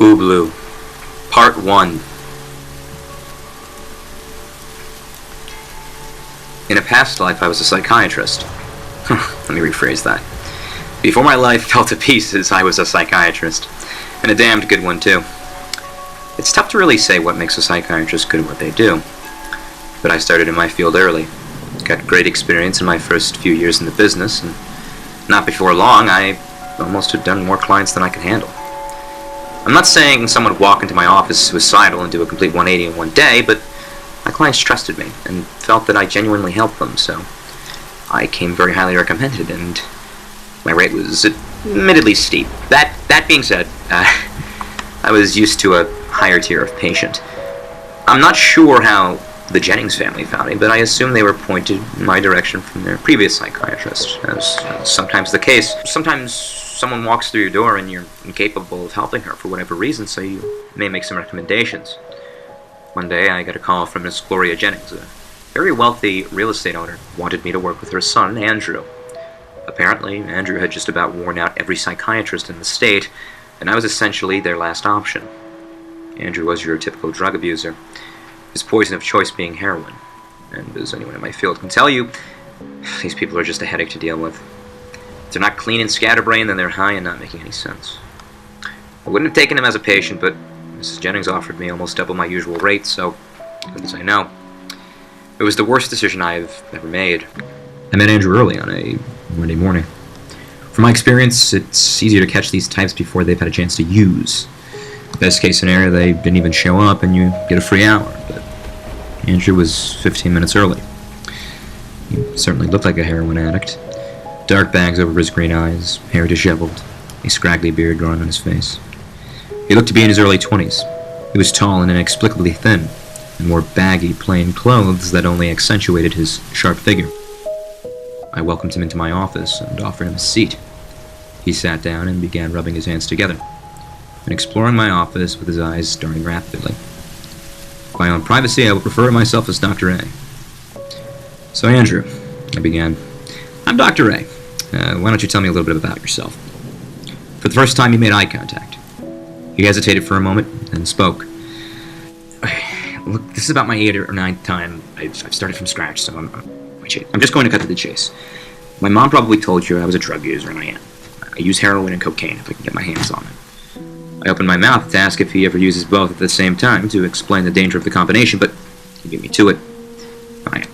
Ubloo, Part 1. In a past life, I was a psychiatrist. Let me rephrase that. Before my life fell to pieces, I was a psychiatrist. And a damned good one, too. It's tough to really say what makes a psychiatrist good at what they do. But I started in my field early. Got great experience in my first few years in the business, and not before long, I almost had done more clients than I could handle. I'm not saying someone would walk into my office suicidal and do a complete 180 in one day, but my clients trusted me and felt that I genuinely helped them, so I came very highly recommended, and my rate was admittedly steep. That being said, I was used to a higher tier of patient. I'm not sure how the Jennings family found me, but I assume they were pointed in my direction from their previous psychiatrist, as sometimes the case. Sometimes someone walks through your door and you're incapable of helping her for whatever reason, so you may make some recommendations. One day I got a call from Miss Gloria Jennings, a very wealthy real estate owner, wanted me to work with her son, Andrew. Apparently, Andrew had just about worn out every psychiatrist in the state, and I was essentially their last option. Andrew was your typical drug abuser, his poison of choice being heroin, and as anyone in my field can tell you, these people are just a headache to deal with. If they're not clean and scatterbrained, then they're high and not making any sense. I wouldn't have taken him as a patient, but Mrs. Jennings offered me almost double my usual rate, so I couldn't say no. It was the worst decision I've ever made. I met Andrew early on a Monday morning. From my experience, it's easier to catch these types before they've had a chance to use. Best case scenario, they didn't even show up and you get a free hour, but Andrew was 15 minutes early. He certainly looked like a heroin addict. Dark bags over his green eyes, hair disheveled, a scraggly beard growing on his face. He looked to be in his early 20s. He was tall and inexplicably thin, and wore baggy, plain clothes that only accentuated his sharp figure. I welcomed him into my office and offered him a seat. He sat down and began rubbing his hands together, and exploring my office with his eyes darting rapidly. For my own privacy, I will refer to myself as Dr. A. So, Andrew, I began. I'm Dr. A. Why don't you tell me a little bit about yourself? For the first time, he made eye contact. He hesitated for a moment, then spoke. Look, this is about my 8th or 9th time. I've started from scratch, so I'm just going to cut to the chase. My mom probably told you I was a drug user, and I am. I use heroin and cocaine if I can get my hands on it. I opened my mouth to ask if he ever uses both at the same time to explain the danger of the combination, but he beat me to it.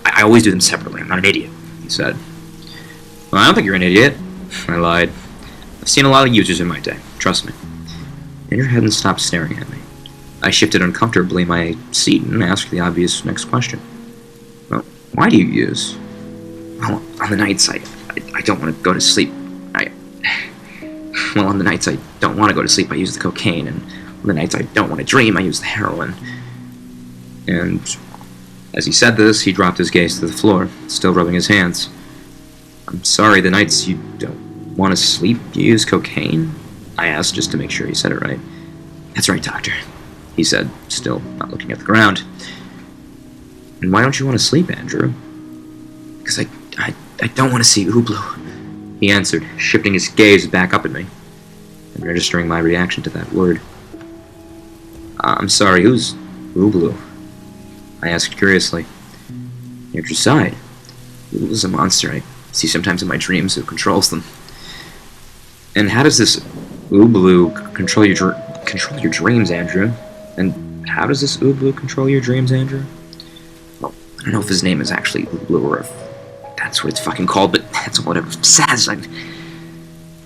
I always do them separately. I'm not an idiot, he said. Well, I don't think you're an idiot. I lied. I've seen a lot of users in my day. Trust me. Andrew hadn't stopped staring at me. I shifted uncomfortably in my seat and asked the obvious next question. Well, why do you use? Well, on the nights I don't want to go to sleep. On the nights I don't want to go to sleep, I use the cocaine, and on the nights I don't want to dream, I use the heroin. And as he said this, he dropped his gaze to the floor, still rubbing his hands. I'm sorry, the nights you don't want to sleep, you use cocaine? I asked just to make sure he said it right. That's right, doctor, he said, still not looking at the ground. And why don't you want to sleep, Andrew? Because I don't want to see Ubloo, he answered, shifting his gaze back up at me, and registering my reaction to that word. I'm sorry, who's Ubloo? I asked curiously. Andrew sighed. Ubloo's a monster I see sometimes in my dreams who controls them. And how does this Ubloo control your dreams, Andrew? And how does this Ubloo control your dreams, Andrew? Well, I don't know if his name is actually Ubloo or if that's what it's fucking called, but that's what it says.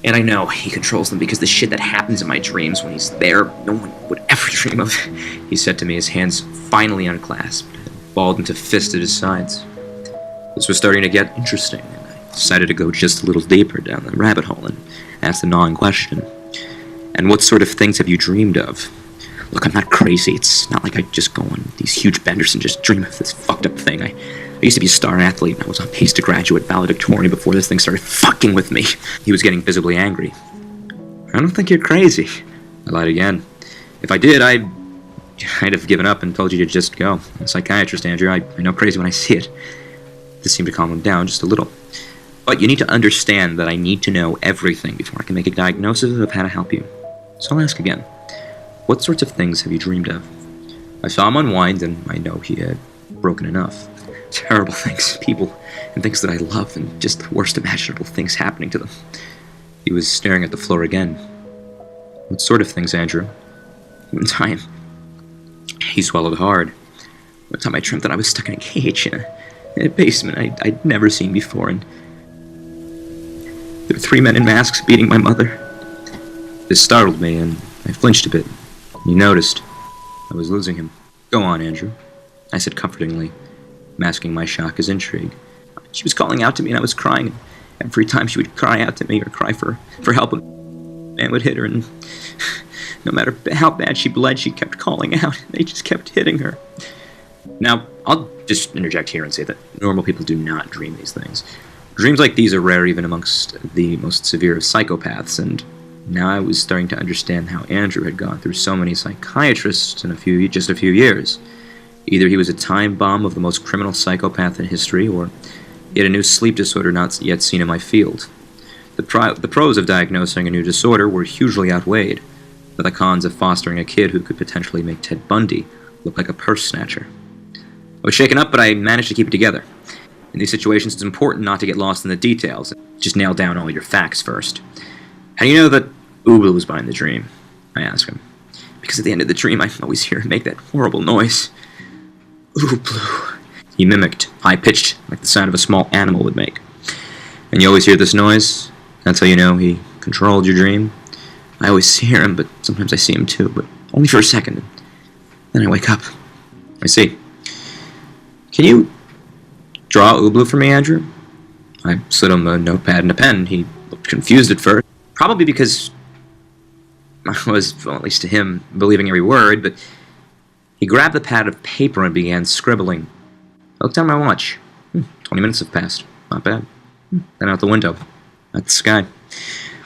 And I know he controls them because the shit that happens in my dreams when he's there, no one would ever dream of, he said to me, his hands finally unclasped, balled into fists at his sides. This was starting to get interesting, and I decided to go just a little deeper down the rabbit hole and ask the gnawing question. And what sort of things have you dreamed of? Look, I'm not crazy. It's not like I just go on these huge benders and just dream of this fucked up thing. I used to be a star athlete, and I was on pace to graduate valedictorian before this thing started fucking with me. He was getting visibly angry. I don't think you're crazy. I lied again. If I did, I'd have given up and told you to just go. I'm a psychiatrist, Andrew. I know crazy when I see it. This seemed to calm him down just a little. But you need to understand that I need to know everything before I can make a diagnosis of how to help you. So I'll ask again. What sorts of things have you dreamed of? I saw him unwind, and I know he had broken enough. Terrible things, people, and things that I love, and just the worst imaginable things happening to them. He was staring at the floor again. What sort of things, Andrew? One time, he swallowed hard. One time I dreamt that I was stuck in a cage in a basement I'd never seen before, and there were 3 men in masks beating my mother. This startled me, and I flinched a bit. He noticed. I was losing him. Go on, Andrew, I said comfortingly, masking my shock as intrigue. She was calling out to me, and I was crying. Every time she would cry out to me or cry for help, a man would hit her, and no matter how bad she bled, she kept calling out. They just kept hitting her. Now, I'll just interject here and say that normal people do not dream these things. Dreams like these are rare even amongst the most severe of psychopaths, and now I was starting to understand how Andrew had gone through so many psychiatrists in just a few years. Either he was a time bomb of the most criminal psychopath in history, or he had a new sleep disorder not yet seen in my field. The pros of diagnosing a new disorder were hugely outweighed by the cons of fostering a kid who could potentially make Ted Bundy look like a purse snatcher. I was shaken up, but I managed to keep it together. In these situations, it's important not to get lost in the details. Just nail down all your facts first. How do you know that Ubloo was behind the dream? I asked him. Because at the end of the dream, I always hear him make that horrible noise. Ubloo. He mimicked, high-pitched, like the sound of a small animal would make. And you always hear this noise? That's how you know he controlled your dream? I always hear him, but sometimes I see him too, but only for a second. Then I wake up. I see. Can you draw Ubloo for me, Andrew? I slid him a notepad and a pen. He looked confused at first. Probably because I was, well, at least to him, believing every word, but he grabbed the pad of paper and began scribbling. I looked down at my watch. 20 minutes have passed. Not bad. Then out the window. At the sky,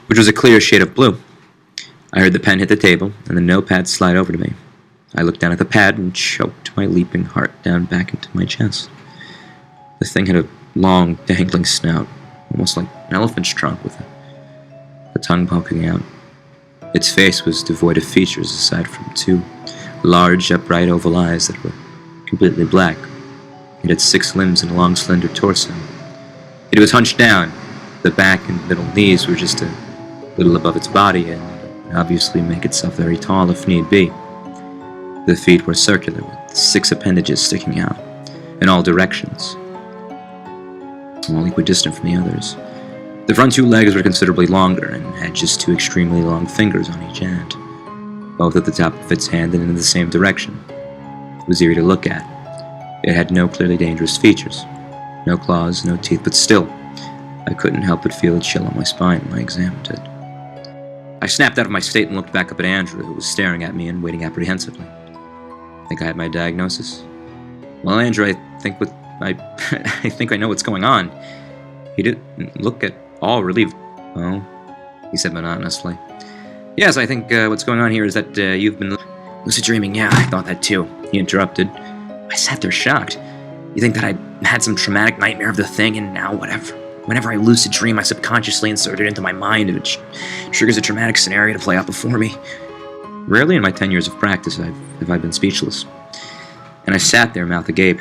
which was a clear shade of blue. I heard the pen hit the table, and the notepad slide over to me. I looked down at the pad and choked my leaping heart down back into my chest. The thing had a long, dangling snout, almost like an elephant's trunk with a tongue poking out. Its face was devoid of features aside from 2 large, upright oval eyes that were completely black. It had 6 limbs and a long, slender torso. It was hunched down. The back and middle knees were just a little above its body and would obviously make itself very tall if need be. The feet were circular, with 6 appendages sticking out in all directions, all equidistant from the others. The front 2 legs were considerably longer and had just 2 extremely long fingers on each hand, both at the top of its hand and in the same direction. It was eerie to look at. It had no clearly dangerous features, no claws, no teeth, but still, I couldn't help but feel a chill on my spine when I examined it. I snapped out of my state and looked back up at Andrew, who was staring at me and waiting apprehensively. Think I had my diagnosis? Well, Andrew, I think I know what's going on. He didn't look at all relieved. Oh, he said monotonously. Yes, I think what's going on here is that you've been lucid dreaming. Yeah, I thought that too, he interrupted. I sat there shocked. You think that I had some traumatic nightmare of the thing, and now whenever I lucid dream, I subconsciously insert it into my mind, and it triggers a traumatic scenario to play out before me. Rarely in my 10 years of practice have I been speechless. And I sat there, mouth agape.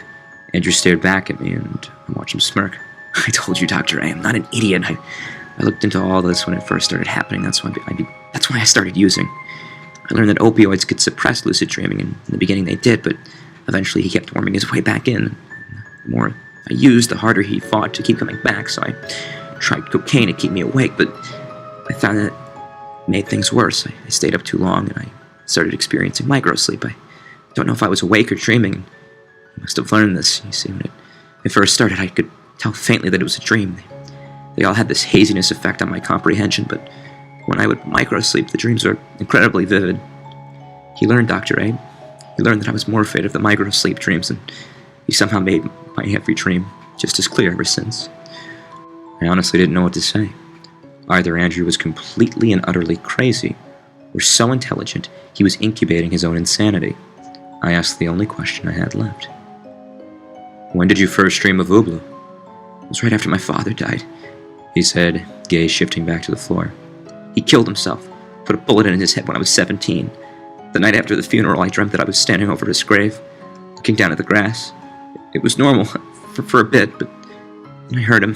Andrew stared back at me, and I watched him smirk. I told you, Doctor, I am not an idiot. I looked into all this when it first started happening. That's why I started using. I learned that opioids could suppress lucid dreaming, and in the beginning they did, but eventually he kept worming his way back in. The more I used, the harder he fought to keep coming back, so I tried cocaine to keep me awake, but I found that it made things worse. I stayed up too long, and I started experiencing microsleep. I don't know if I was awake or dreaming. I must have learned this. You see, when it first started, I could tell faintly that it was a dream. They all had this haziness effect on my comprehension, but when I would microsleep, the dreams were incredibly vivid. He learned, Dr. Abe. He learned that I was more afraid of the microsleep dreams, and he somehow made my every dream just as clear ever since. I honestly didn't know what to say. Either Andrew was completely and utterly crazy, or so intelligent he was incubating his own insanity. I asked the only question I had left. When did you first dream of Ubloo? It was right after my father died, he said, gaze shifting back to the floor. He killed himself, put a bullet in his head when I was 17. The night after the funeral, I dreamt that I was standing over his grave, looking down at the grass. It was normal for a bit, but then I heard him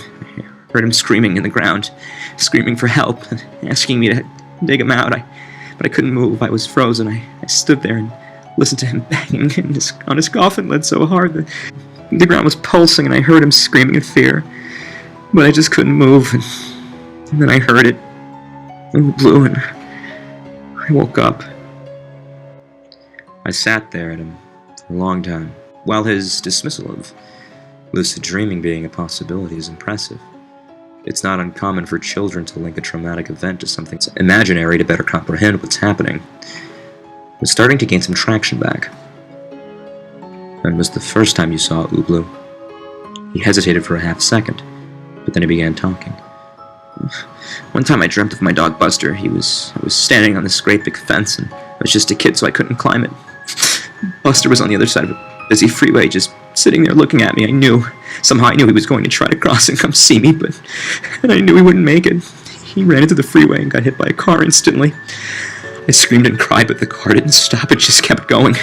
screaming in the ground, screaming for help, asking me to dig him out. But I couldn't move. I was frozen. I stood there and listened to him banging on his coffin lid so hard that the ground was pulsing, and I heard him screaming in fear. But I just couldn't move, and then I heard it. Ubloo, and I woke up. I sat there at him for a long time, while his dismissal of lucid dreaming being a possibility is impressive. It's not uncommon for children to link a traumatic event to something imaginary to better comprehend what's happening. I was starting to gain some traction back. When was the first time you saw Ubloo? He hesitated for a half second, but then he began talking. One time I dreamt of my dog Buster. I was standing on this great big fence, and I was just a kid, so I couldn't climb it. Buster was on the other side of a busy freeway, just sitting there looking at me. Somehow I knew he was going to try to cross and come see me, and I knew he wouldn't make it. He ran into the freeway and got hit by a car instantly. I screamed and cried, but the car didn't stop, it just kept going.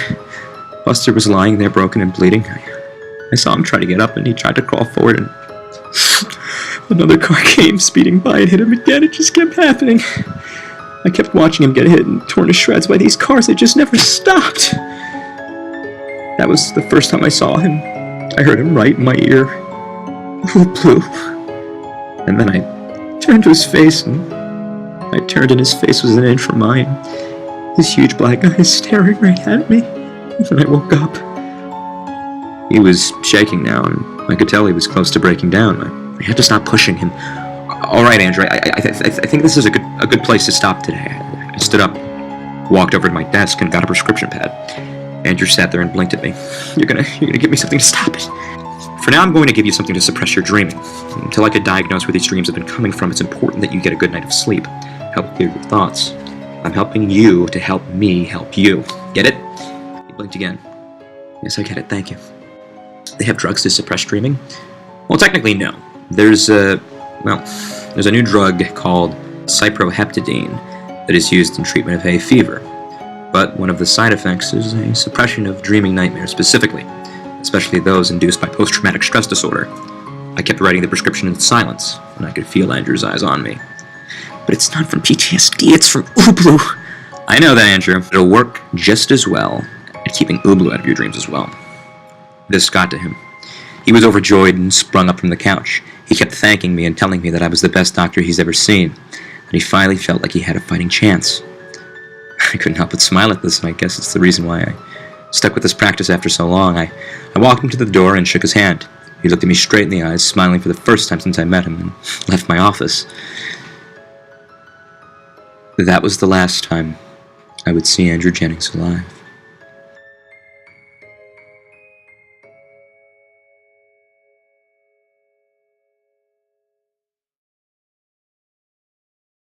Buster was lying there broken and bleeding. I saw him try to get up, and he tried to crawl forward, and another car came speeding by and hit him again. It just kept happening. I kept watching him get hit and torn to shreds by these cars. They just never stopped. That was the first time I saw him. I heard him right in my ear. Ubloo. And then I turned to his face, and I turned and his face was an inch from mine. His huge black eyes staring right at me. And then I woke up. He was shaking now, and I could tell he was close to breaking down. I had to stop pushing him. All right, Andrew, I think this is a good place to stop today. I stood up, walked over to my desk, and got a prescription pad. Andrew sat there and blinked at me. You're gonna give me something to stop it. For now, I'm going to give you something to suppress your dreaming. Until I could diagnose where these dreams have been coming from, it's important that you get a good night of sleep. Help clear your thoughts. I'm helping you to help me help you. Get it? He blinked again. Yes, I get it, thank you. They have drugs to suppress dreaming? Well, technically, no. There's a new drug called cyproheptadine that is used in treatment of hay fever. But one of the side effects is a suppression of dreaming nightmares specifically, especially those induced by post-traumatic stress disorder. I kept writing the prescription in silence, and I could feel Andrew's eyes on me. But it's not from PTSD, it's from Ubloo. I know that, Andrew. It'll work just as well at keeping Ubloo out of your dreams as well. This got to him. He was overjoyed and sprung up from the couch. He kept thanking me and telling me that I was the best doctor he's ever seen, and he finally felt like he had a fighting chance. I couldn't help but smile at this, and I guess it's the reason why I stuck with this practice after so long. I walked him to the door and shook his hand. He looked at me straight in the eyes, smiling for the first time since I met him, and left my office. That was the last time I would see Andrew Jennings alive.